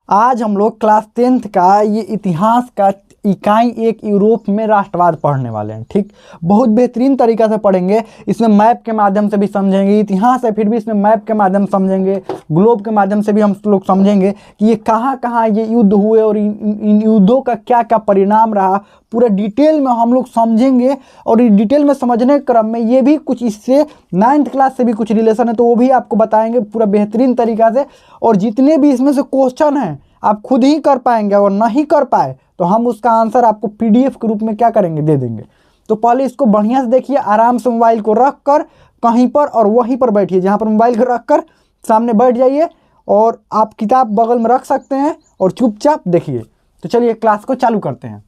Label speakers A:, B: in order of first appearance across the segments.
A: आज हम लोग क्लास 10th का ये इतिहास का इकाई 1 यूरोप में राष्ट्रवाद पढ़ने वाले हैं। ठीक, बहुत बेहतरीन तरीक़ा से पढ़ेंगे। इसमें मैप के माध्यम से भी समझेंगे, इतिहास है फिर भी इसमें मैप के माध्यम से समझेंगे, ग्लोब के माध्यम से भी हम लोग समझेंगे कि ये कहाँ ये युद्ध हुए और इन युद्धों का क्या क्या परिणाम रहा, पूरा डिटेल में हम लोग समझेंगे। और डिटेल में समझने के क्रम में ये भी कुछ इससे 9th क्लास से भी कुछ रिलेशन है, तो वो भी आपको बताएंगे पूरा बेहतरीन तरीक़ा से। और जितने भी इसमें से क्वेश्चन हैं आप खुद ही कर पाएंगे, और नहीं कर पाए तो हम उसका आंसर आपको PDF के रूप में क्या करेंगे, दे देंगे। तो पहले इसको बढ़िया से देखिए, आराम से मोबाइल को रख कर कहीं पर और वहीं पर बैठिए, जहाँ पर मोबाइल को रख कर सामने बैठ जाइए, और आप किताब बगल में रख सकते हैं और चुपचाप देखिए। तो चलिए क्लास को चालू करते हैं।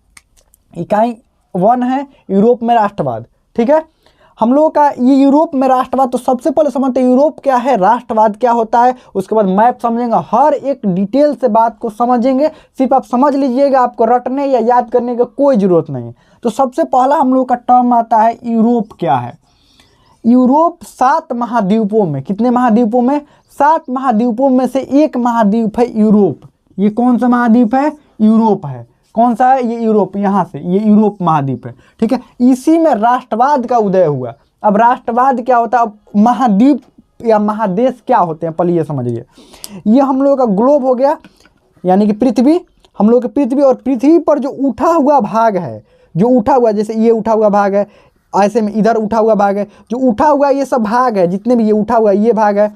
A: इकाई 1 है यूरोप में राष्ट्रवाद। ठीक है, हम लोगों का ये यूरोप में राष्ट्रवाद, तो सबसे पहले समझते हैं यूरोप क्या है, राष्ट्रवाद क्या होता है, उसके बाद मैप समझेंगे, हर एक डिटेल से बात को समझेंगे। सिर्फ आप समझ लीजिएगा, आपको रटने या याद करने की कोई ज़रूरत नहीं है। तो सबसे पहला हम लोग का टर्म आता है यूरोप क्या है। यूरोप 7 महाद्वीपों में, कितने महाद्वीपों में, 7 महाद्वीपों में से एक महाद्वीप है यूरोप। ये कौन सा महाद्वीप है, यूरोप है। कौन सा है, ये यूरोप, यहाँ से ये यूरोप महाद्वीप है। ठीक है, इसी में राष्ट्रवाद का उदय हुआ। अब राष्ट्रवाद क्या होता है, अब महाद्वीप या महादेश क्या होते हैं, पहले ये समझिए। ये हम लोगों का ग्लोब हो गया, यानी कि पृथ्वी, हम लोग की पृथ्वी, और पृथ्वी पर जो उठा हुआ भाग है, जो उठा हुआ, जैसे ये उठा हुआ भाग है, ऐसे में इधर उठा हुआ भाग है, जो उठा हुआ ये सब भाग है, जितने भी ये उठा हुआ ये भाग है,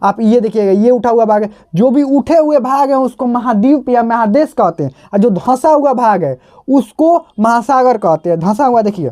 A: आप ये देखिएगा, ये उठा हुआ भाग है, जो भी उठे हुए भाग हैं उसको महाद्वीप या महादेश कहते हैं, और जो धंसा हुआ भाग है उसको महासागर कहते हैं। धंसा हुआ, देखिए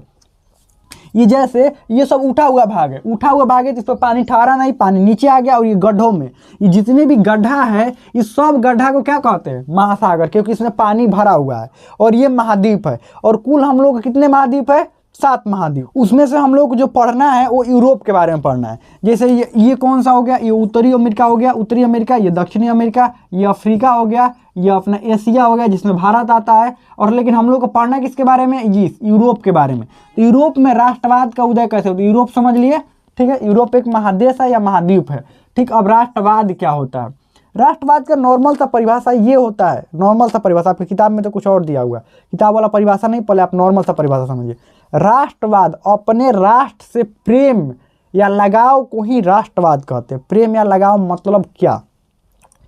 A: ये जैसे ये सब उठा हुआ भाग है, उठा हुआ भाग है जिस पर पानी ठहरा नहीं, पानी नीचे आ गया, और ये गड्ढों में ये जितने भी गड्ढा है, इस सब गड्ढा को क्या कहते हैं, महासागर, क्योंकि इसमें पानी भरा हुआ है, और ये महाद्वीप है। और कुल हम लोग कितने महाद्वीप है, 7 महाद्वीप। उसमें से हम लोग को जो पढ़ना है वो यूरोप के बारे में पढ़ना है। जैसे ये कौन सा हो गया, ये उत्तरी अमेरिका हो गया, उत्तरी अमेरिका, ये दक्षिणी अमेरिका, ये अफ्रीका हो गया, ये अपना एशिया हो गया जिसमें भारत आता है। और लेकिन हम लोग को पढ़ना किसके बारे में, ये यूरोप के बारे में। तो यूरोप में राष्ट्रवाद का उदय कैसे होता है, यूरोप समझ लिए। ठीक है, यूरोप एक महादेश है या महाद्वीप है। ठीक, अब राष्ट्रवाद क्या होता है। राष्ट्रवाद का नॉर्मल सा परिभाषा ये होता है, नॉर्मल सा परिभाषा, आपकी किताब में तो कुछ और दिया हुआ है, किताब वाला परिभाषा नहीं, पहले आप नॉर्मल सा परिभाषा समझिए। राष्ट्रवाद अपने राष्ट्र से प्रेम या लगाव को ही राष्ट्रवाद कहते हैं। प्रेम या लगाव मतलब क्या,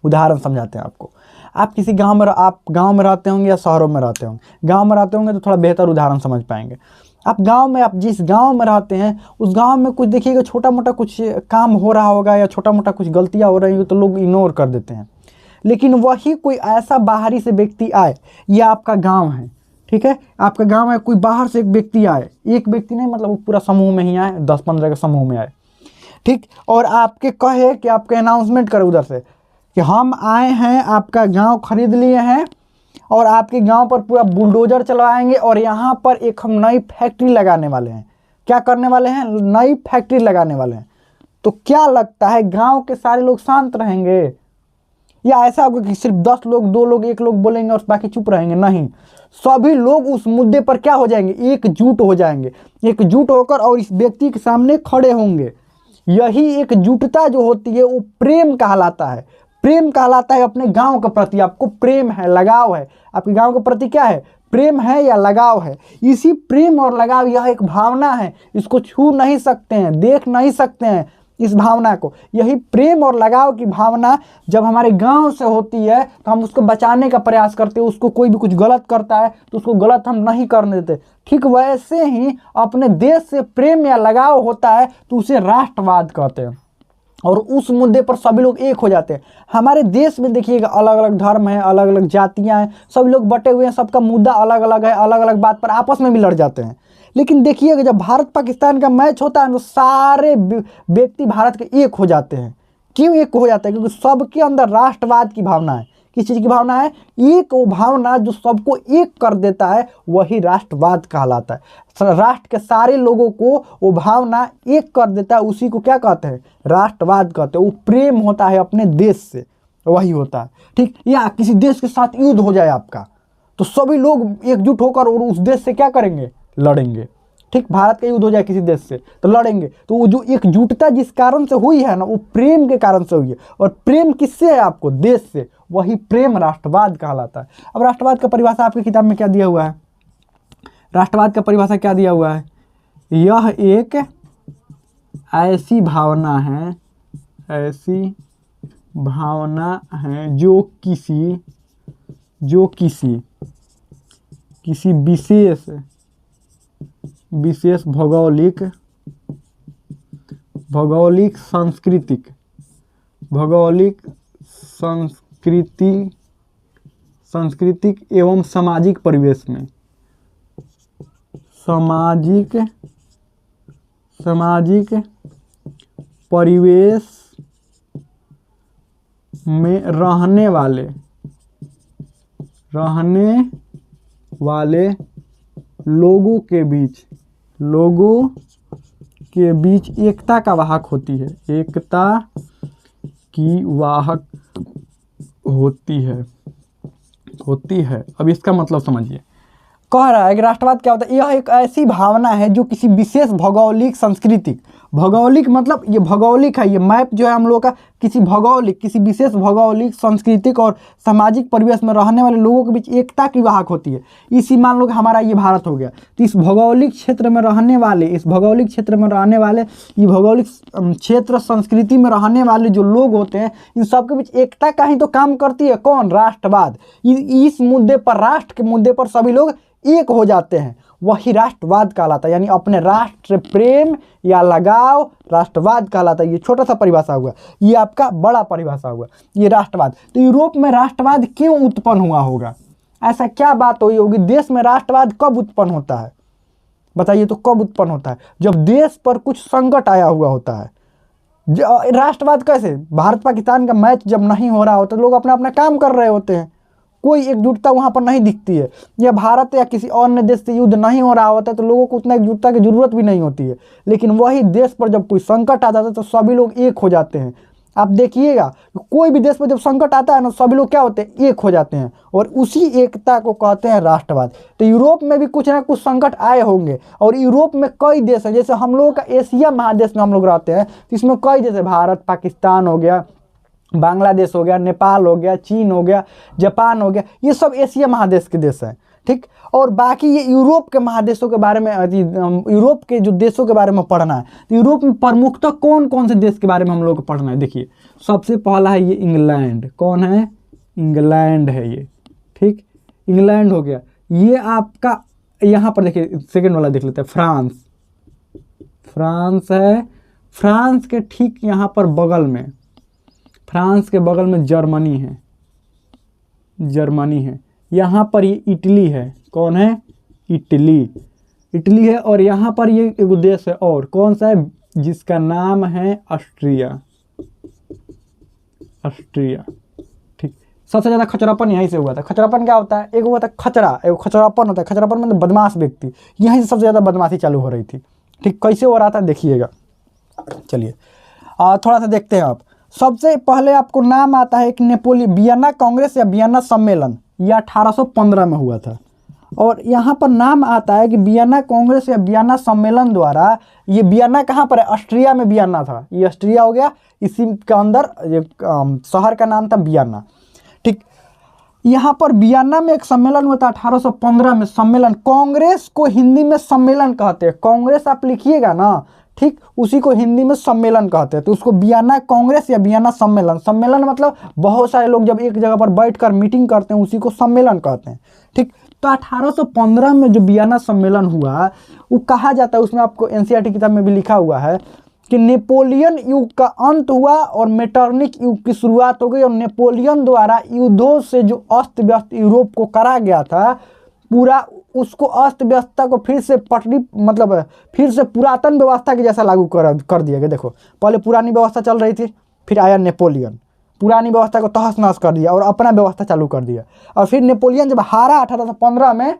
A: उदाहरण समझाते हैं आपको। आप किसी गांव में, आप गांव में रहते होंगे या शहरों में रहते होंगे। गांव में रहते होंगे तो थोड़ा बेहतर उदाहरण समझ पाएंगे। आप गांव में, आप जिस गांव में रहते हैं उस गांव में कुछ देखिएगा, छोटा मोटा कुछ काम हो रहा होगा या छोटा मोटा कुछ गलतियां हो रही हो तो लोग इग्नोर कर देते हैं। लेकिन वही कोई ऐसा बाहरी से व्यक्ति आए, ये आपका गांव है, ठीक है, आपका गांव है, कोई बाहर से एक व्यक्ति आए, एक व्यक्ति नहीं मतलब वो पूरा समूह में ही आए, 10-15 के समूह में आए, ठीक, और आपके कहे कि आपके अनाउंसमेंट करे उधर से कि हम आए हैं, आपका गांव खरीद लिए हैं और आपके गांव पर पूरा बुलडोजर चलाएंगे और यहाँ पर एक हम नई फैक्ट्री लगाने वाले हैं। क्या करने वाले हैं, नई फैक्ट्री लगाने वाले हैं। तो क्या लगता है गांव के सारे लोग शांत रहेंगे या ऐसा होगा कि सिर्फ 10 लोग, 2 लोग, 1 लोग बोलेंगे और बाकी चुप रहेंगे? नहीं, सभी लोग उस मुद्दे पर क्या हो जाएंगे, एकजुट हो जाएंगे, एकजुट होकर और इस व्यक्ति के सामने खड़े होंगे। यही एकजुटता जो होती है वो प्रेम कहलाता है। प्रेम कहलाता है अपने गांव के प्रति, आपको प्रेम है, लगाव है, आपके गांव के प्रति क्या है, प्रेम है या लगाव है। इसी प्रेम और लगाव, यह एक भावना है, इसको छू नहीं सकते हैं, देख नहीं सकते हैं इस भावना को। यही प्रेम और लगाव की भावना जब हमारे गांव से होती है तो हम उसको बचाने का प्रयास करते हैं। उसको कोई भी कुछ गलत करता है तो उसको गलत हम नहीं करने देते। ठीक वैसे ही अपने देश से प्रेम या लगाव होता है तो उसे राष्ट्रवाद कहते हैं, और उस मुद्दे पर सभी लोग एक हो जाते हैं। हमारे देश में देखिएगा अलग अलग धर्म है, अलग अलग जातियाँ हैं, सभी लोग बटे हुए हैं, सबका मुद्दा अलग अलग है, अलग अलग बात पर आपस में भी लड़ जाते हैं। लेकिन देखिएगा जब भारत पाकिस्तान का मैच होता है तो सारे व्यक्ति भारत के एक हो जाते हैं। क्यों एक हो जाते हैं? क्योंकि सबके अंदर राष्ट्रवाद की भावना है। किस चीज़ की भावना है? एक वो भावना जो सबको एक कर देता है वही राष्ट्रवाद कहलाता है। राष्ट्र के सारे लोगों को वो भावना एक कर देता है, उसी को क्या कहते हैं, राष्ट्रवाद कहते हैं। वो प्रेम होता है अपने देश से, वही होता है। ठीक, या किसी देश के साथ युद्ध हो जाए आपका तो सभी लोग एकजुट होकर और उस देश से क्या करेंगे, लड़ेंगे। ठीक, भारत का युद्ध हो जाए किसी देश से तो लड़ेंगे, तो वो जो एकजुटता जिस कारण से हुई है ना, वो प्रेम के कारण से हुई है। और प्रेम किससे है आपको? देश से। वही प्रेम राष्ट्रवाद कहलाता है। अब राष्ट्रवाद का परिभाषा आपकी किताब में क्या दिया हुआ है? राष्ट्रवाद का परिभाषा क्या दिया हुआ है? यह एक ऐसी भावना है, ऐसी भावना है जो किसी विशेष भौगोलिक सांस्कृतिक एवं सामाजिक परिवेश में रहने वाले लोगों के बीच एकता का वाहक होती है, एकता की वाहक होती है। अब इसका मतलब समझिए, कह रहा है कि राष्ट्रवाद क्या होता है? यह एक ऐसी भावना है जो किसी विशेष भौगोलिक मतलब ये भौगोलिक है, ये मैप जो है हम लोग का किसी विशेष भौगोलिक, सांस्कृतिक और सामाजिक परिवेश में रहने वाले लोगों के बीच एकता की वाहक होती है। इसी मान लो कि हमारा ये भारत हो गया, तो इस भौगोलिक क्षेत्र में रहने वाले, ये भौगोलिक क्षेत्र संस्कृति में रहने वाले जो लोग होते हैं, इन सबके बीच एकता का ही तो काम करती है कौन? राष्ट्रवाद। इस मुद्दे पर, राष्ट्र के मुद्दे पर सभी लोग एक हो जाते हैं, वही राष्ट्रवाद कहलाता है। यानी अपने राष्ट्र प्रेम या लगाव राष्ट्रवाद कहलाता है। ये छोटा सा परिभाषा हुआ, ये आपका बड़ा परिभाषा हुआ, ये राष्ट्रवाद। तो यूरोप में राष्ट्रवाद क्यों उत्पन्न हुआ होगा? ऐसा क्या बात हुई होगी? देश में राष्ट्रवाद कब उत्पन्न होता है? बताइए तो, कब उत्पन्न होता है? जब देश पर कुछ संकट आया हुआ होता है। राष्ट्रवाद कैसे? भारत पाकिस्तान का मैच जब नहीं हो रहा होता, लोग अपना अपना काम कर रहे होते हैं, कोई एकजुटता वहाँ पर नहीं दिखती है। या भारत या किसी अन्य देश से युद्ध नहीं हो रहा होता तो लोगों को उतना एकजुटता की जरूरत भी नहीं होती है। लेकिन वही देश पर जब कोई संकट आता है तो सभी लोग एक हो जाते हैं। आप देखिएगा, कोई भी देश पर जब संकट आता है ना, सभी लोग क्या होते हैं? एक हो जाते हैं, और उसी एकता को कहते हैं राष्ट्रवाद। तो यूरोप में भी कुछ ना कुछ संकट आए होंगे, और यूरोप में कई देश हैं, जैसे हम लोगों का एशिया महादेश में हम लोग रहते हैं, तो इसमें कई देश है, भारत, पाकिस्तान हो गया, बांग्लादेश हो गया, नेपाल हो गया, चीन हो गया, जापान हो गया, ये सब एशिया महादेश के देश हैं, ठीक। और बाकी ये यूरोप के महादेशों के बारे में, यूरोप के जो देशों के बारे में पढ़ना है, तो यूरोप में प्रमुखतः कौन कौन से देश के बारे में हम लोग को पढ़ना है? देखिए, सबसे पहला है ये इंग्लैंड। कौन है? इंग्लैंड है ये, ठीक। इंग्लैंड हो गया। ये आपका यहाँ पर देखिए, सेकेंड वाला देख लेते हैं, फ्रांस है। फ्रांस के ठीक यहाँ पर बगल में, फ्रांस के बगल में जर्मनी है। यहाँ पर ये इटली है। कौन है? इटली है। और यहाँ पर ये एक देश है, और कौन सा है? जिसका नाम है ऑस्ट्रिया, ठीक। सबसे ज़्यादा खचरापन यहीं से हुआ था। खचरापन क्या होता है? एक हुआ था खचरा, एक खचरापन होता है। खचरापन मतलब बदमाश व्यक्ति, यहीं से सबसे ज़्यादा बदमाशी चालू हो रही थी, ठीक। कैसे हो रहा था देखिएगा, चलिए थोड़ा सा देखते हैं आप। सबसे पहले आपको नाम आता है एक वियना कांग्रेस या वियना सम्मेलन, यह 1815 में हुआ था। और यहाँ पर नाम आता है कि वियना कांग्रेस या वियना सम्मेलन द्वारा, ये वियना कहाँ पर है? ऑस्ट्रिया में वियना था, ये ऑस्ट्रिया हो गया। इसी के अंदर ये शहर का नाम था वियना, ठीक। यहाँ पर वियना में एक सम्मेलन हुआ था 1815 में। सम्मेलन, कांग्रेस को हिंदी में सम्मेलन कहते हैं। कांग्रेस आप लिखिएगा ना, ठीक, उसी को हिंदी में सम्मेलन कहते हैं। तो उसको वियना कांग्रेस या वियना सम्मेलन, सम्मेलन मतलब बहुत सारे लोग जब एक जगह पर बैठकर मीटिंग करते हैं, उसी को सम्मेलन कहते हैं, ठीक। तो 1815 में जो वियना सम्मेलन हुआ, वो कहा जाता है, उसमें आपको एनसीईआरटी किताब में भी लिखा हुआ है कि नेपोलियन युग का अंत हुआ और मेटरनिक युग की शुरुआत हो गई। और नेपोलियन द्वारा युद्धों से जो अस्त व्यस्त यूरोप को करा गया था, पूरा उसको अस्त व्यवस्था को फिर से फिर से पुरातन व्यवस्था के जैसा लागू कर दिया गया। देखो, पहले पुरानी व्यवस्था चल रही थी, फिर आया नेपोलियन, पुरानी व्यवस्था को तहस नहस कर दिया और अपना व्यवस्था चालू कर दिया। और फिर नेपोलियन जब हारा 1815 में,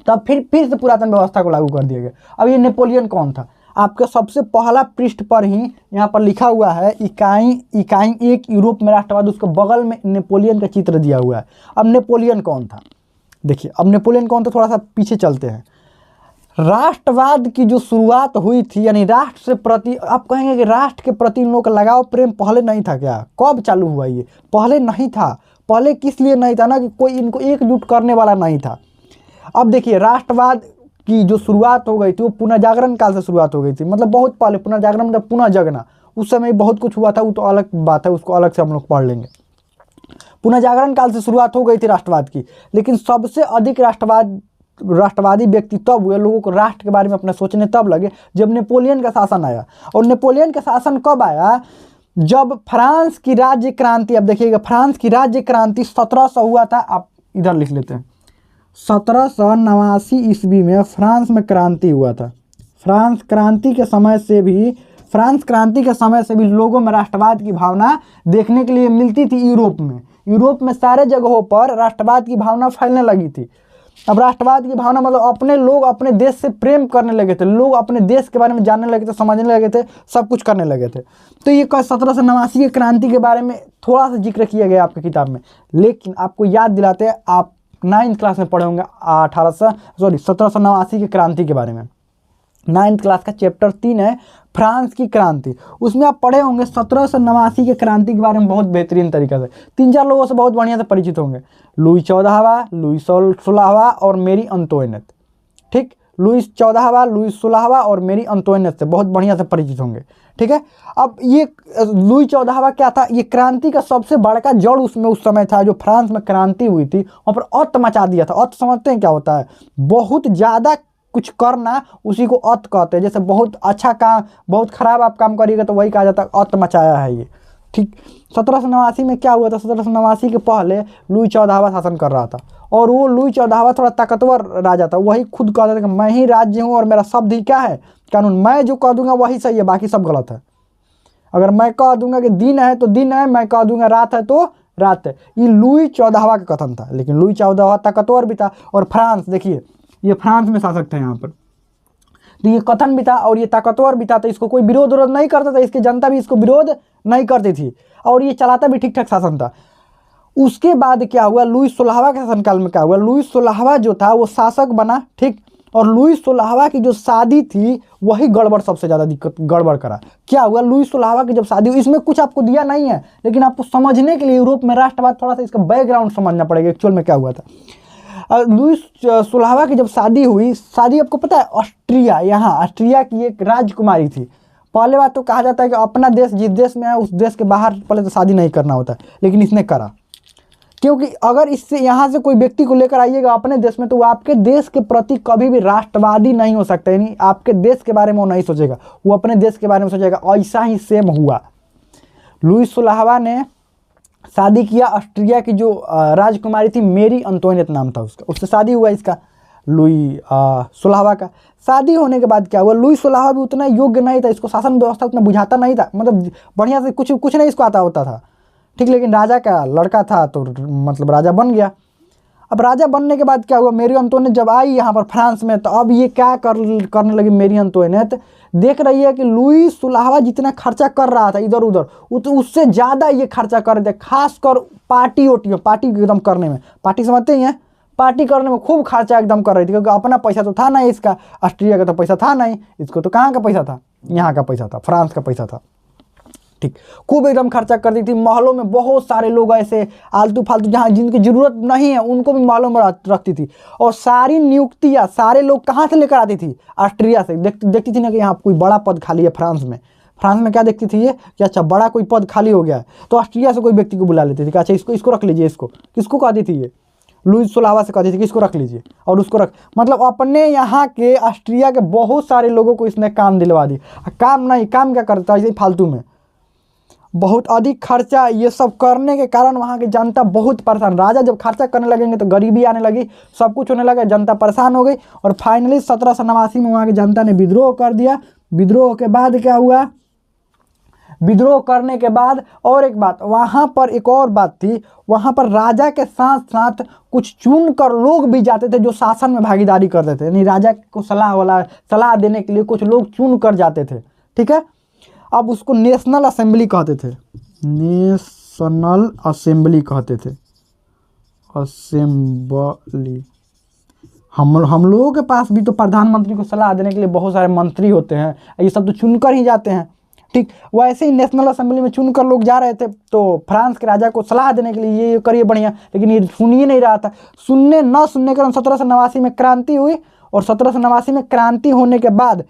A: तब फिर से पुरातन व्यवस्था को लागू कर दिया गया। अब ये नेपोलियन कौन था? आपके सबसे पहला पृष्ठ पर ही यहाँ पर लिखा हुआ है इकाई एक यूरोप में राष्ट्रवाद, उसके बगल में नेपोलियन का चित्र दिया हुआ है। अब नेपोलियन कौन था? देखिए, अब नेपोलियन कौन था, थोड़ा सा पीछे चलते हैं। राष्ट्रवाद की जो शुरुआत हुई थी, यानी राष्ट्र से प्रति, आप कहेंगे कि राष्ट्र के प्रति इन लोगों का लगाव प्रेम पहले नहीं था क्या? कब चालू हुआ ये? पहले नहीं था। पहले किस लिए नहीं था ना, कि कोई इनको एकजुट करने वाला नहीं था। अब देखिए, राष्ट्रवाद की जो शुरुआत हो गई थी वो पुनर्जागरण काल से शुरुआत हो गई थी, मतलब बहुत पहले। पुनर्जागरण मतलब पुनः जगना, उस समय बहुत कुछ हुआ था, वो तो अलग बात है, उसको अलग से हम लोग पढ़ लेंगे। पुनर्जागरण काल से शुरुआत हो गई थी राष्ट्रवाद की, लेकिन सबसे अधिक राष्ट्रवादी व्यक्ति तब हुए, लोगों को राष्ट्र के बारे में अपने सोचने तब लगे जब नेपोलियन का शासन आया। और नेपोलियन का शासन कब आया? जब फ्रांस की राज्य क्रांति, अब देखिएगा, फ्रांस की राज्य क्रांति 1700 हुआ था। आप इधर लिख लेते हैं, 1789 ईस्वी में फ्रांस में क्रांति हुआ था। फ्रांस क्रांति के समय से भी लोगों में राष्ट्रवाद की भावना देखने के लिए मिलती थी। यूरोप में सारे जगहों पर राष्ट्रवाद की भावना फैलने लगी थी। अब राष्ट्रवाद की भावना मतलब अपने लोग अपने देश से प्रेम करने लगे थे, लोग अपने देश के बारे में जानने लगे थे, समझने लगे थे, सब कुछ करने लगे थे। तो ये 1789 की क्रांति के बारे में थोड़ा सा जिक्र किया गया आपकी किताब में, लेकिन आपको याद दिलाते हैं, आप 9th क्लास में पढ़े होंगे 1789 की क्रांति के बारे में। 9th क्लास का चैप्टर 3 है फ्रांस की क्रांति, उसमें आप पढ़े होंगे 1789 की क्रांति के बारे में बहुत बेहतरीन तरीके से। 3-4 लोगों से बहुत बढ़िया से परिचित होंगे, लुई 14वां, लुई 16वां और मेरी अंतोइनेट। ठीक, लुई 14वां, लुई 16वां और मेरी अंतोइनेट से बहुत बढ़िया से परिचित होंगे। ठीक है, अब ये लुई 14वां क्या था? ये क्रांति का सबसे बड़का जड़ उसमें उस समय था, जो फ्रांस में क्रांति हुई थी, वहाँ पर अत मचा दिया था। अत समझते हैं क्या होता है? बहुत ज़्यादा कुछ करना, उसी को अत कहते हैं। जैसे बहुत अच्छा काम, बहुत खराब आप काम करिएगा तो वही कहा जाता है अत मचाया है ये। ठीक, 1789 में क्या हुआ था? 1789 के पहले लुई 14वां शासन कर रहा था, और वो लुई 14वां थोड़ा ताकतवर राजा था। वही खुद कहता था कि मैं ही राज्य हूँ और मेरा शब्द ही क्या है? कानून। मैं जो कह दूंगा वही सही है, बाकी सब गलत है। अगर मैं कह दूंगा कि दिन है तो दिन है, मैं कह दूंगा रात है तो रात है। ये लुई 14वां का कथन था, लेकिन लुई 14वां ताकतवर भी था। और फ्रांस, देखिए ये फ्रांस में शासक थे यहाँ पर, तो ये कथन भी था और ये ताकतवर भी था, तो इसको कोई विरोध नहीं करता था, इसकी जनता भी इसको विरोध नहीं करती थी, और ये चलाता भी ठीक ठाक शासन था। उसके बाद क्या हुआ? लुई 16वां के शासनकाल में क्या हुआ? लुई 16वां जो था वो शासक बना। ठीक, और लुई 16वां की जो शादी थी वही गड़बड़, सबसे ज़्यादा दिक्कत गड़बड़ करा। क्या हुआ? लुई 16वां की जब शादी हुई, इसमें कुछ आपको दिया नहीं है, लेकिन आपको समझने के लिए यूरोप में राष्ट्रवाद थोड़ा सा इसका बैकग्राउंड समझना पड़ेगा, एक्चुअल में क्या हुआ था। लुई 16वां की जब शादी हुई, शादी आपको पता है ऑस्ट्रिया, यहाँ ऑस्ट्रिया की एक राजकुमारी थी। पहले बात तो कहा जाता है कि अपना देश जिस देश में है उस देश के बाहर पहले तो शादी नहीं करना होता है, लेकिन इसने करा, क्योंकि अगर इससे यहाँ से कोई व्यक्ति को लेकर आइएगा अपने देश में तो वो आपके देश के प्रति कभी भी राष्ट्रवादी नहीं हो सकता, यानी आपके देश के बारे में वो नहीं सोचेगा, वो अपने देश के बारे में सोचेगा। ऐसा ही सेम हुआ। लुई 16वां ने शादी किया ऑस्ट्रिया की जो राजकुमारी थी, मेरी अंतोइनेट नाम था उसका, उससे शादी हुआ इसका लुई 16वां का। शादी होने के बाद क्या हुआ? लुई 16वां भी उतना योग्य नहीं था, इसको शासन व्यवस्था उतना बुझाता नहीं था, मतलब बढ़िया से कुछ नहीं इसको आता होता था। ठीक, लेकिन राजा का लड़का था तो मतलब राजा बन गया। अब राजा बनने के बाद क्या हुआ? मेरी अंतोइनेट जब आई यहाँ पर फ्रांस में, तो अब ये क्या करने लगी? मेरी अंतोइनेट देख रही है कि लुई 16वां जितना खर्चा कर रहा था इधर उधर, उससे ज़्यादा ये खर्चा कर रहे थे, खासकर पार्टी एकदम करने में। पार्टी समझते ही हैं? पार्टी करने में खूब खर्चा एकदम कर रही थी, क्योंकि अपना पैसा तो था नहीं इसका, ऑस्ट्रिया का तो पैसा था नहीं, इसको तो कहाँ का पैसा था? यहाँ का पैसा था, फ्रांस का पैसा था। ठीक, खूब एकदम खर्चा कर दी थी। महलों में बहुत सारे लोग ऐसे आलतू फालतू जहाँ जिनकी जरूरत नहीं है उनको भी महलों में रखती थी, और सारी नियुक्तियाँ सारे लोग कहाँ से लेकर आती थी? ऑस्ट्रिया से। देखती थी ना कि यहाँ कोई बड़ा पद खाली है फ्रांस में क्या देखती थी ये कि अच्छा बड़ा कोई पद खाली हो गया है, तो ऑस्ट्रिया से कोई व्यक्ति को बुला लेती थी कि अच्छा इसको रख लीजिए। इसको किसको कहती थी? ये लुई 16वां से कहती थी कि इसको रख लीजिए, और उसको रख, मतलब अपने यहाँ के ऑस्ट्रिया के बहुत सारे लोगों को इसने काम दिलवा दी। काम क्या करता है? ऐसे फालतू में बहुत अधिक खर्चा, ये सब करने के कारण वहाँ की जनता बहुत परेशान। राजा जब खर्चा करने लगेंगे तो गरीबी आने लगी, सब कुछ होने लगा, जनता परेशान हो गई, और फाइनली 1789 में वहाँ की जनता ने विद्रोह कर दिया। विद्रोह के बाद क्या हुआ? विद्रोह करने के बाद और एक बात, वहाँ पर एक और बात थी, वहाँ पर राजा के साथ साथ कुछ चुन कर लोग भी जाते थे जो शासन में भागीदारी करते थे, यानी राजा को सलाह देने के लिए कुछ लोग चुन कर जाते थे। ठीक है, अब उसको नेशनल असेंबली कहते थे, नेशनल असेंबली कहते थे, असेंबली। हम लोगों के पास भी तो प्रधानमंत्री को सलाह देने के लिए बहुत सारे मंत्री होते हैं, ये सब तो चुनकर ही जाते हैं। ठीक वैसे ही नेशनल असेंबली में चुनकर लोग जा रहे थे, तो फ्रांस के राजा को सलाह देने के लिए ये करिए बढ़िया, लेकिन ये सुन ही नहीं रहा था। सुनने के कारण 1789 में क्रांति हुई, और 1789 में क्रांति होने के बाद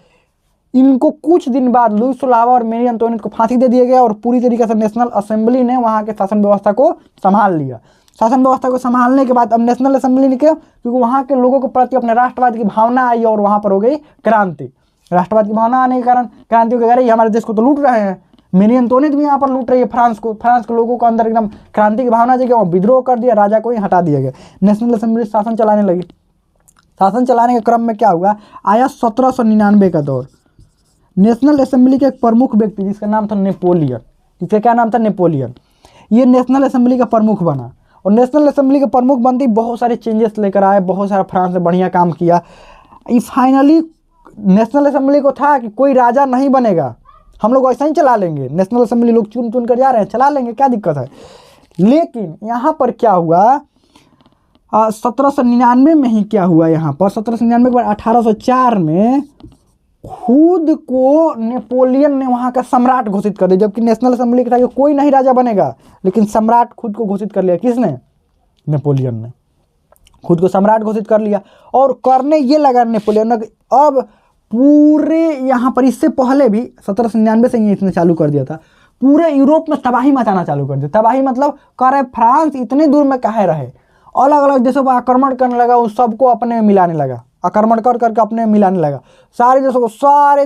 A: इनको कुछ दिन बाद लुई सुलावा और मेरी अंतोनियत को फांसी दे दिया गया, और पूरी तरीके से नेशनल असेंबली ने वहाँ के शासन व्यवस्था को संभाल लिया। शासन व्यवस्था को संभालने के बाद अब नेशनल असेंबली ने क्या, क्योंकि वहाँ के लोगों के प्रति अपने राष्ट्रवाद की भावना आई और वहाँ पर हो गई क्रांति। राष्ट्रवाद की भावना आने के कारण क्रांति को कह रही है हमारे देश को तो लूट रहे हैं, मेरी अंतोनियत भी यहाँ पर लूट रही है फ्रांस को। फ्रांस के लोगों को अंदर एकदम क्रांति की भावना जगी, और विद्रोह कर दिया, राजा को ही हटा दिया गया। नेशनल असेंबली शासन चलाने लगी। शासन चलाने के क्रम में क्या हुआ, आया 1799 का दौर। नेशनल असेंबली के एक प्रमुख व्यक्ति जिसका नाम था नेपोलियन, जिसका क्या नाम था, नेपोलियन, ये नेशनल असेंबली का प्रमुख बना। और नेशनल असेंबली के प्रमुख बनते ही बहुत सारे चेंजेस लेकर आए, बहुत सारा फ्रांस ने बढ़िया काम किया। ये फाइनली नेशनल असेंबली को था कि कोई राजा नहीं बनेगा, हम लोग ऐसा ही चला लेंगे, नेशनल असेंबली लोग चुन चुन कर जा रहे हैं, चला लेंगे, क्या दिक्कत है। लेकिन यहाँ पर क्या हुआ, 1799 में ही क्या हुआ, यहाँ पर 1799 के बाद 1804 में खुद को नेपोलियन ने वहाँ का सम्राट घोषित कर दिया। जबकि नेशनल असेंबली का था कि कोई नहीं राजा बनेगा, लेकिन सम्राट खुद को घोषित कर लिया। किसने, नेपोलियन ने खुद को सम्राट घोषित कर लिया। और करने ये लगा नेपोलियन ने, अब पूरे यहाँ पर, इससे पहले भी 1799 से ही इसने चालू कर दिया था, पूरे यूरोप में तबाही मचाना चालू कर दिया। तबाही मतलब कह रहे फ्रांस इतने दूर में काहे रहे, अलग अलग देशों पर आक्रमण करने लगा, उस सबको अपने में मिलाने लगा, आक्रमण कर करके अपने में मिलाने लगा, सारे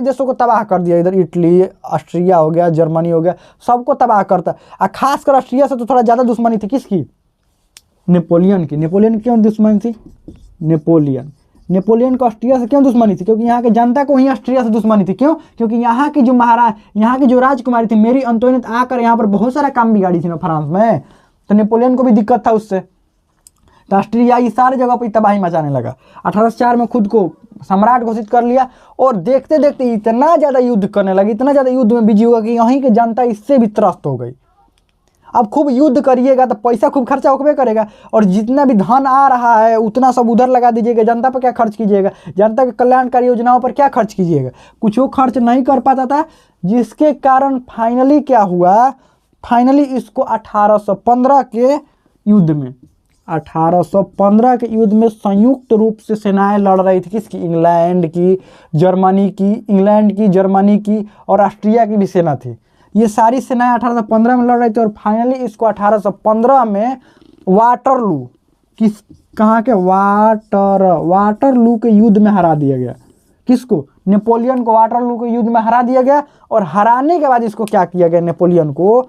A: देशों को तबाह कर दिया। इधर इटली, ऑस्ट्रिया हो गया, जर्मनी हो गया, सबको तबाह करता। और खासकर ऑस्ट्रिया से तो थोड़ा ज़्यादा दुश्मनी थी, किसकी, नेपोलियन की। नेपोलियन की क्यों दुश्मनी थी, नेपोलियन को ऑस्ट्रिया से क्यों दुश्मनी थी, क्योंकि यहाँ के जनता को ही ऑस्ट्रिया से दुश्मनी थी। क्यों, क्योंकि यहाँ की जो राजकुमारी थी मेरी अंतोनियत आकर यहाँ पर बहुत सारा काम बिगाड़ी थी ना फ्रांस में, तो नेपोलियन को भी दिक्कत था उससे। तो ऑस्ट्रिया ये सारे जगह पर तबाही मचाने लगा। 1804 में खुद को सम्राट घोषित कर लिया, और देखते देखते इतना ज़्यादा युद्ध करने लगे, इतना ज़्यादा युद्ध में बिजी हुआ कि यहीं की जनता इससे भी त्रस्त हो गई। अब खूब युद्ध करिएगा तो पैसा खूब खर्चा होबे करेगा, और जितना भी धन आ रहा है उतना सब उधर लगा दीजिएगा। जनता पर क्या खर्च कीजिएगा, जनता के कल्याणकारी योजनाओं पर क्या खर्च कीजिएगा, कुछ वो खर्च नहीं कर पाता था। जिसके कारण फाइनली क्या हुआ, फाइनली इसको 1815 के युद्ध में, 1815 के युद्ध में संयुक्त रूप से सेनाएं लड़ रही थी। किसकी, इंग्लैंड की, जर्मनी की और ऑस्ट्रिया की भी सेना थी। ये सारी सेनाएं 1815 में लड़ रही थी, और फाइनली इसको 1815 में वाटरलू, कहाँ के, वाटरलू के युद्ध में हरा दिया गया। किसको, नेपोलियन को वाटरलू के युद्ध में हरा दिया गया। और हराने के बाद इसको क्या किया गया, नेपोलियन को,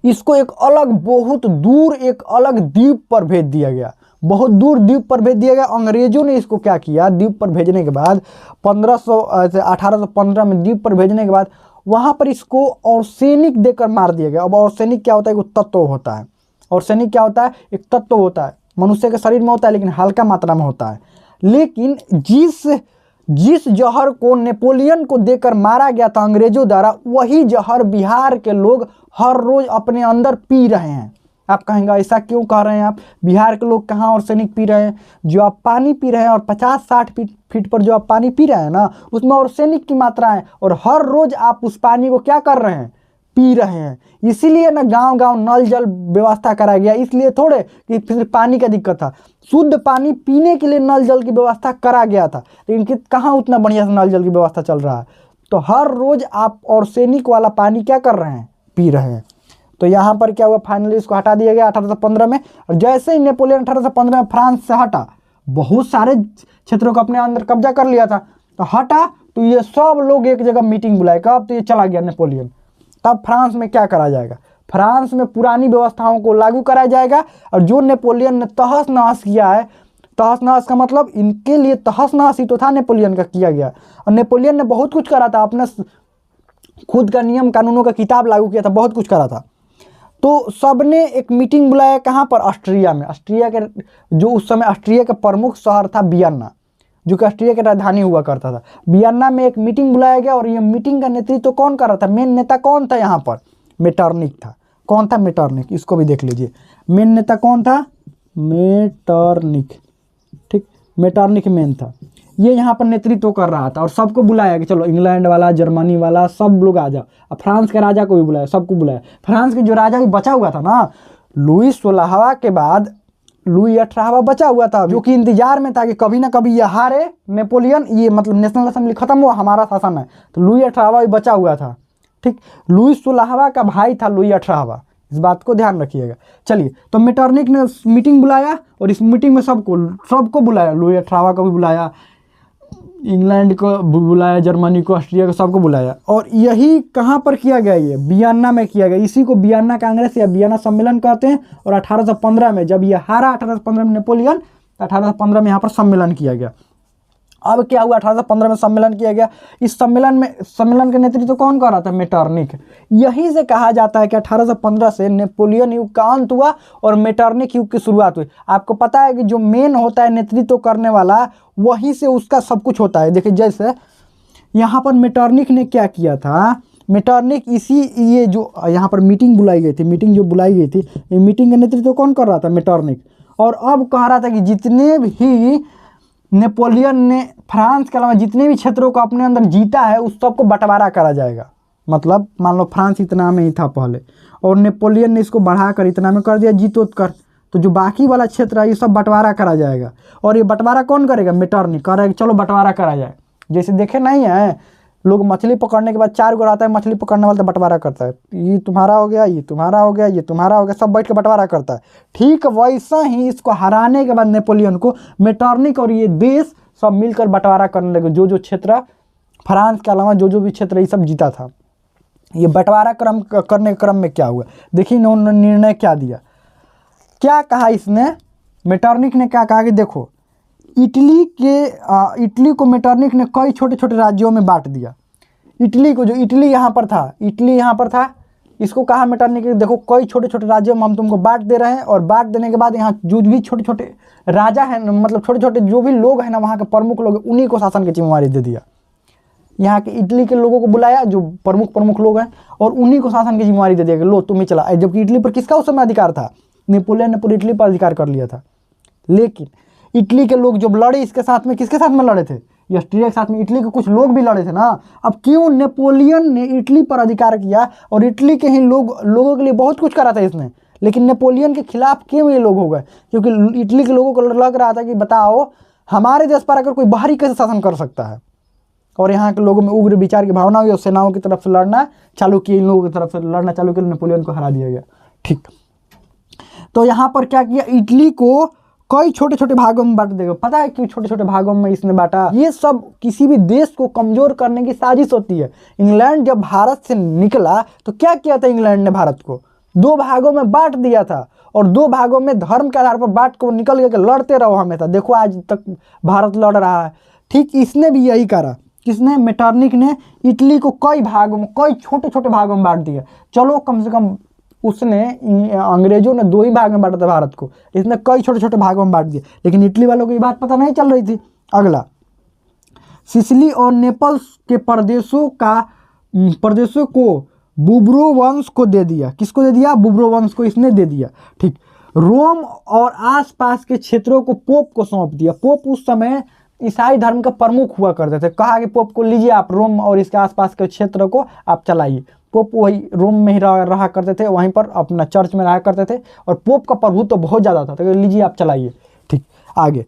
A: इसको एक अलग, बहुत दूर एक अलग द्वीप पर भेज दिया गया, बहुत दूर द्वीप पर भेज दिया गया। अंग्रेजों ने इसको क्या किया, द्वीप पर भेजने के बाद 1815 में द्वीप पर भेजने के बाद वहाँ पर इसको ऑर्सेनिक देकर मार दिया गया। अब ऑर्सेनिक क्या होता है, एक तत्व होता है। ऑर्सेनिक क्या होता है, एक तत्व होता है, मनुष्य के शरीर में होता है लेकिन हल्का मात्रा में होता है। लेकिन जिस जहर को नेपोलियन को देकर मारा गया था अंग्रेजों द्वारा, वही जहर बिहार के लोग हर रोज अपने अंदर पी रहे हैं। आप कहेंगे ऐसा क्यों कह रहे हैं आप, बिहार के लोग कहाँ ऑर्सेनिक पी रहे हैं, जो आप पानी पी रहे हैं और 50-60 फीट पर जो आप पानी पी रहे हैं ना, उसमें ऑर्सेनिक की मात्रा है, और हर रोज आप उस पानी को क्या कर रहे हैं, पी रहे हैं। इसीलिए ना गांव गांव नल जल व्यवस्था कराया गया, इसलिए थोड़े कि सिर्फ पानी का दिक्कत था, शुद्ध पानी पीने के लिए नल जल की व्यवस्था करा गया था। लेकिन कहाँ उतना बढ़िया से नल जल की व्यवस्था चल रहा है, तो हर रोज आप ऑर्सेनिक वाला पानी क्या कर रहे हैं, पी रहे हैं। तो यहाँ पर क्या हुआ, फाइनली इसको हटा दिया गया 1815 में। और जैसे ही नेपोलियन 1815 में फ्रांस से हटा, बहुत सारे क्षेत्रों को अपने अंदर कब्जा कर लिया था, तो हटा तो ये सब लोग एक जगह मीटिंग बुलाए, कब, तो ये चला गया नेपोलियन। तब फ्रांस में क्या करा जाएगा, फ्रांस में पुरानी व्यवस्थाओं को लागू कराया जाएगा। और जो नेपोलियन ने तहस नहस किया है, तहस नहस का मतलब इनके लिए तहस नहस ही तो था नेपोलियन का किया गया। और नेपोलियन ने बहुत कुछ करा था, अपने खुद का नियम कानूनों का किताब लागू किया था, बहुत कुछ करा था। तो सबने एक मीटिंग बुलाया, कहाँ पर, ऑस्ट्रिया में। ऑस्ट्रिया के जो उस समय ऑस्ट्रिया का प्रमुख शहर था वियना, जो कि ऑस्ट्रिया की राजधानी हुआ करता था। वियना में एक मीटिंग बुलाया गया, और ये मीटिंग का नेतृत्व कौन कर रहा था, मेन नेता कौन था यहाँ पर, मेटरनिक था। कौन था, मेटरनिक, इसको भी देख लीजिए, मेन नेता कौन था, मेटरनिक। ठीक, मेटरनिख मेन था, ये यहाँ पर नेतृत्व कर रहा था और सबको बुलाया कि चलो इंग्लैंड वाला, जर्मनी वाला, सब लोग आ जाओ। अब फ्रांस के राजा को भी बुलाया, सबको बुलाया। फ्रांस के जो राजा भी बचा हुआ था ना, लुई 16वां के बाद लुई 18वां बचा हुआ था, जो कि इंतजार में था कि कभी ना कभी ये हारे नेपोलियन, ये मतलब नेशनल असेंबली खत्म हुआ, हमारा शासन है। तो लुई 18वां भी बचा हुआ था, ठीक। लुई 16वां का भाई था लुई 18वां, इस बात को ध्यान रखिएगा। चलिए, तो मेटरनिख ने मीटिंग बुलाया और इस मीटिंग में सबको बुलाया, लुई 18वां को भी बुलाया, इंग्लैंड को बुलाया, जर्मनी को, ऑस्ट्रिया को, सबको बुलाया। और यही कहाँ पर किया गया, ये वियना में किया गया। इसी को वियना कांग्रेस या वियना सम्मेलन कहते हैं। और 1815 में जब ये हारा 1815 में नेपोलियन, तो 1815 में यहाँ पर सम्मेलन किया गया। अब क्या हुआ, 1815 में सम्मेलन किया गया। इस सम्मेलन का नेतृत्व कौन कर रहा था, मेटरनिख। यहीं से कहा जाता है कि 1815 से नेपोलियन युग का अंत हुआ और मेटरनिख युग की शुरुआत हुई। आपको पता है कि जो मेन होता है नेतृत्व करने वाला, वहीं से उसका सब कुछ होता है। देखिए, जैसे यहाँ पर मेटरनिख ने क्या किया था, मेटरनिख ये जो यहाँ पर मीटिंग बुलाई गई थी, मीटिंग जो बुलाई गई थी, ये मीटिंग का नेतृत्व कौन कर रहा था, मेटरनिख। और अब कह रहा था कि जितने भी नेपोलियन ने फ्रांस के अलावा जितने भी क्षेत्रों को अपने अंदर जीता है, उस सबको बंटवारा करा जाएगा। मतलब मान लो फ्रांस इतना में ही था पहले, और नेपोलियन ने इसको बढ़ाकर इतना में कर दिया, जीतोत कर, तो जो बाकी वाला क्षेत्र है ये सब बंटवारा करा जाएगा। और ये बंटवारा कौन करेगा, मेटरनिख करेगा। चलो बंटवारा करा जाए। जैसे देखे नहीं है, लोग मछली पकड़ने के बाद 4 गो रहता है, मछली पकड़ने वाला तो बंटवारा करता है, ये तुम्हारा हो गया, ये तुम्हारा हो गया, ये तुम्हारा हो गया, सब बैठ के बंटवारा करता है। ठीक वैसा ही इसको हराने के बाद नेपोलियन को मेटरनिख और ये देश सब मिलकर बंटवारा करने लगे। जो क्षेत्र फ्रांस के अलावा जो भी क्षेत्र ये सब जीता था, ये बंटवारा करने के क्रम में क्या हुआ, देखिए इन्होंने निर्णय क्या दिया, क्या कहा इसने। मेटरनिख ने क्या कहा कि देखो, इटली को मेटरनिख ने कई छोटे छोटे राज्यों में बांट दिया। इटली को, जो इटली यहाँ पर था, इसको कहा मेटरनिख, देखो कई छोटे छोटे राज्यों में हम तुमको बांट दे रहे हैं। और बांट देने के बाद यहाँ जो भी छोटे छोटे राजा हैं, मतलब छोटे छोटे जो भी लोग हैं ना, वहाँ के प्रमुख लोग, उन्हीं को शासन की जिम्मेवारी दे दिया। यहाँ के इटली के लोगों को बुलाया, जो प्रमुख लोग हैं, और उन्हीं को शासन की जिम्मेवारी दे दिया कि लो तुम ही चला। जबकि इटली पर किसका उस समय अधिकार था, नेपोलियन ने पूरी इटली पर अधिकार कर लिया था। लेकिन इटली के लोग जब लड़े, इसके साथ में, किसके साथ में लड़े थे, ऑस्ट्रिया के साथ में इटली के कुछ लोग भी लड़े थे ना। अब क्यों नेपोलियन ने इटली पर अधिकार किया और इटली के ही लोगों के लिए बहुत कुछ करा था इसने, लेकिन नेपोलियन के खिलाफ क्यों ये लोग हो गए, क्योंकि इटली के लोगों को लग रहा था कि बताओ हमारे देश पर आकर कोई बाहरी कैसे शासन कर सकता है। और यहाँ के लोगों में उग्र विचार की भावना हुई और सेनाओं की तरफ से लड़ना चालू किया, इन लोगों की तरफ से लड़ना चालू किया, नेपोलियन को हरा दिया गया। ठीक, तो यहाँ पर क्या किया, इटली को कई छोटे छोटे भागों में बांट देगा। पता है क्यों छोटे छोटे भागों में इसने बांटा, ये सब किसी भी देश को कमजोर करने की साजिश होती है। इंग्लैंड जब भारत से निकला तो क्या किया था, इंग्लैंड ने भारत को 2 भागों में बांट दिया था, और 2 भागों में धर्म के आधार पर बांट को निकल गया कि लड़ते रहो हमेशा। देखो आज तक भारत लड़ रहा है। ठीक, इसने भी यही करा, किसने, मेटरनिख ने इटली को कई भागों में, कई छोटे छोटे भागों में बांट दिया। चलो कम से कम उसने, अंग्रेजों ने 2 ही भाग में बांटा था भारत को, इसने कई छोटे छोटे भागों में बांट दिया। लेकिन इटली वालों को ये बात पता नहीं चल रही थी। अगला, सिसिली और नेपल्स के प्रदेशों को बुब्रो वंश को दे दिया। किसको दे दिया, बुब्रो वंश को इसने दे दिया। ठीक, रोम और आसपास के क्षेत्रों को पोप को सौंप दिया। पोप उस समय ईसाई धर्म का प्रमुख हुआ करते थे। कहा कि पोप को लीजिए आप, रोम और इसके आसपास के क्षेत्र को आप चलाइए। पोप वही रोम में ही रहा करते थे, वहीं पर अपना चर्च में रहा करते थे, और पोप का प्रभुत्व तो बहुत ज़्यादा था, तो लीजिए आप चलाइए। ठीक, आगे,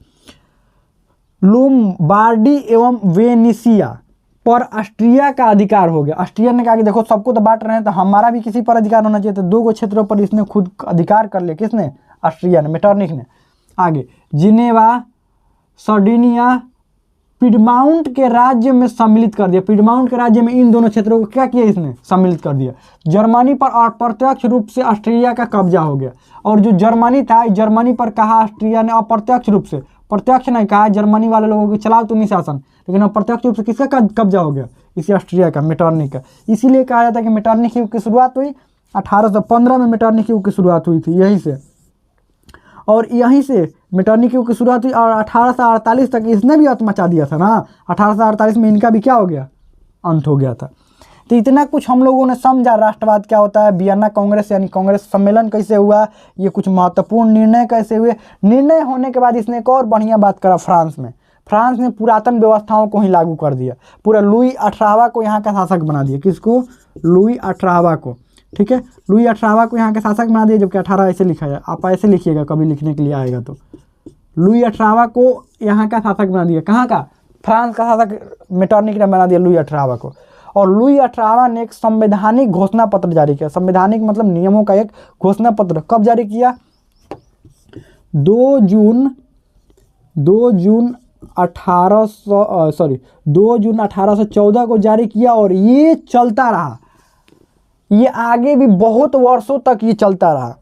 A: लोम्बार्डी एवं वेनिसिया पर ऑस्ट्रिया का अधिकार हो गया। ऑस्ट्रिया ने कहा कि देखो सबको तो बांट रहे हैं, तो हमारा भी किसी पर अधिकार होना चाहिए। तो 2 क्षेत्रों पर इसने खुद अधिकार कर लिया। किसने, ऑस्ट्रिया ने, मेटरनिख ने। आगे, जिनेवा, सर्डिनिया, पिडमाउंट के राज्य में सम्मिलित कर दिया। पिडमाउंट के राज्य में इन दोनों क्षेत्रों को क्या किया, इसने सम्मिलित कर दिया। जर्मनी पर अप्रत्यक्ष रूप से ऑस्ट्रिया का कब्जा हो गया। और जो जर्मनी था, जर्मनी पर कहा ऑस्ट्रिया ने अप्रत्यक्ष रूप से, प्रत्यक्ष नहीं कहा जर्मनी वाले लोगों को चलाओ तुम ही शासन, लेकिन अप्रत्यक्ष रूप से किसका कब्जा हो गया, इसी ऑस्ट्रिया का, मेटरनिख का। इसीलिए कहा जाता है कि मेटरनिख युग की शुरुआत हुई 1815 में, मेटरनिख युग की शुरुआत हुई थी यहीं से। और यहीं से मेटरनिख युग की शुरुआत हुई, और 1848 तक इसने भी अंत मचा दिया था ना। 1848 में इनका भी क्या हो गया, अंत हो गया था। तो इतना कुछ हम लोगों ने समझा राष्ट्रवाद क्या होता है, वियना कांग्रेस यानी कांग्रेस सम्मेलन कैसे हुआ, ये कुछ महत्वपूर्ण निर्णय कैसे हुए। निर्णय होने के बाद इसने एक और बढ़िया बात करा, फ्रांस ने पुरातन व्यवस्थाओं को ही लागू कर दिया। पूरा लुई 18वां को यहाँ का शासक बना दिया। किसको? लुई 18वां को। ठीक है, लुई 18वां को यहाँ के शासक बना दिया, जबकि 18 ऐसे लिखा है, आप ऐसे लिखिएगा कभी लिखने के लिए आएगा तो। लुई 18वां को यहाँ का शासक बना दिया। कहाँ का? फ्रांस का शासक मेटरनिक ने बना दिया लुई 18वां को। और लुई 18वां ने एक संवैधानिक घोषणा पत्र जारी किया। संवैधानिक मतलब नियमों का एक घोषणा पत्र। कब जारी किया? 2 जून 1814 को जारी किया, और ये चलता रहा, ये आगे भी बहुत वर्षों तक ये चलता रहा।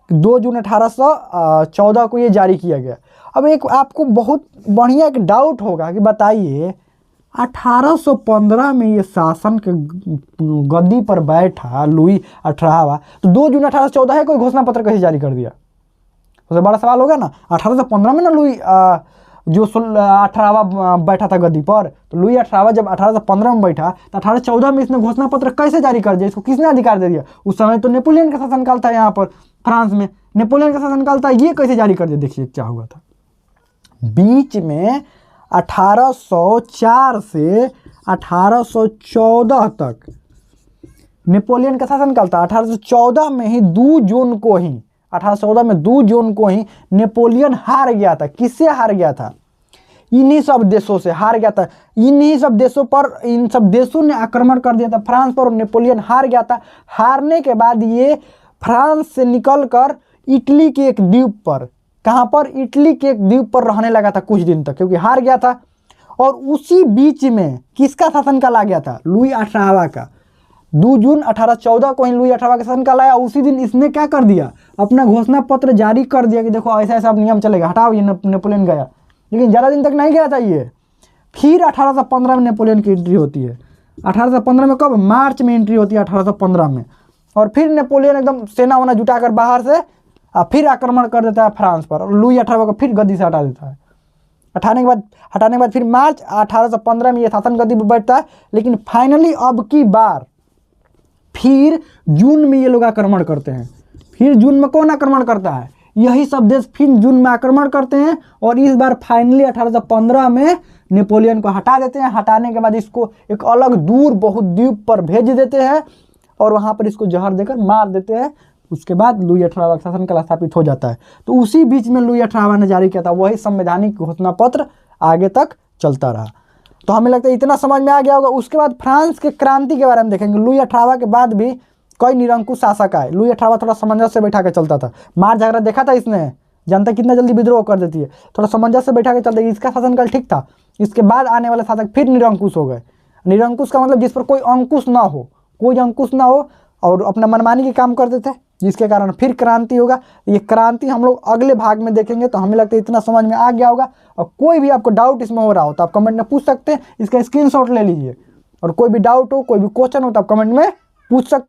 A: 2 जून 1814 को ये जारी किया गया। अब एक आपको बहुत बढ़िया एक डाउट होगा कि बताइए 1815 में ये शासन के गद्दी पर बैठा लुई 18वां, तो 2 जून 1814 है कोई घोषणा पत्र कैसे जारी कर दिया? सबसे बड़ा सवाल होगा ना। 1815 में ना लुई जो 18वां बैठा था गद्दी पर, तो लुई 18वां जब 1815 में बैठा तो 1814 में इसने घोषणा पत्र कैसे जारी कर दिया? इसको किसने अधिकार दे दिया? उस समय तो नेपोलियन का शासनकाल था यहाँ पर फ्रांस में, नेपोलियन का शासनकाल था, ये कैसे जारी कर दिया? देखिए क्या हुआ था। बीच में 1804 से 1814 तक नेपोलियन का शासनकाल था। 1814 में ही 2 जून को ही 1814 में 2 जून को ही नेपोलियन हार गया था। किससे हार गया था? इन्हीं सब देशों से हार गया था। इन्हीं सब देशों पर, इन सब देशों ने आक्रमण कर दिया था फ्रांस पर, और नेपोलियन हार गया था। हारने के बाद ये फ्रांस से निकलकर इटली के एक द्वीप पर, कहाँ पर? इटली के एक द्वीप पर रहने लगा था कुछ दिन तक, क्योंकि हार गया था। और उसी बीच में किसका शासनकाल आ गया था? लुई 18वां का। 2 जून 1814 को ही लुई 18वां का शासनकाल आया। उसी दिन इसने क्या कर दिया? अपना घोषणा पत्र जारी कर दिया कि देखो ऐसा ऐसा नियम चलेगा, हटाओ ये नेपोलियन गया। लेकिन ज़्यादा दिन तक नहीं गया था ये। फिर 1815 में नेपोलियन की एंट्री होती है। 1815 में कब? मार्च में एंट्री होती है 1815 में। और फिर नेपोलियन एकदम सेना वना जुटाकर बाहर से फिर आक्रमण कर देता है फ्रांस पर, और लुई 18वां को फिर गद्दी से हटा देता है। हटाने के बाद फिर मार्च 1815 में ये शासन गद्दी पर बैठता है। लेकिन फाइनली अब की बार फिर जून में ये लोग आक्रमण करते हैं। फिर जून में कौन आक्रमण करता है? यही सब देश फिर जून में आक्रमण करते हैं, और इस बार फाइनली 1815 में नेपोलियन को हटा देते हैं। हटाने के बाद इसको एक अलग दूर बहुत द्वीप पर भेज देते हैं, और वहाँ पर इसको जहर देकर मार देते हैं। उसके बाद लुई 18वां का शासनकाल स्थापित हो जाता है। तो उसी बीच में लुई 18वां ने जारी किया था वही संवैधानिक घोषणा पत्र, आगे तक चलता रहा। तो हमें लगता है इतना समझ में आ गया होगा। उसके बाद फ्रांस के क्रांति के बारे में देखेंगे। लुई 18वां के बाद भी कई निरंकुश शासक आए। लुई 18वां थोड़ा सामंजस्य से बैठा के चलता था। मार झगड़ा देखा था इसने, जनता कितना जल्दी विद्रोह कर देती है। थोड़ा सामंजस्य से बैठा के चलते, इसका शासनकाल ठीक था। इसके बाद आने वाले शासक फिर निरंकुश हो गए। निरंकुश का मतलब जिस पर कोई अंकुश ना हो, और अपना मनमानी के काम करते थे, जिसके कारण फिर क्रांति होगा। ये क्रांति हम लोग अगले भाग में देखेंगे। तो हमें लगता है इतना समझ में आ गया होगा। और कोई भी आपको डाउट इसमें हो रहा हो तो आप कमेंट में पूछ सकते हैं, इसका स्क्रीनशॉट ले लीजिए। और कोई भी डाउट हो, कोई भी क्वेश्चन हो तो आप कमेंट में पूछ सकते हैं।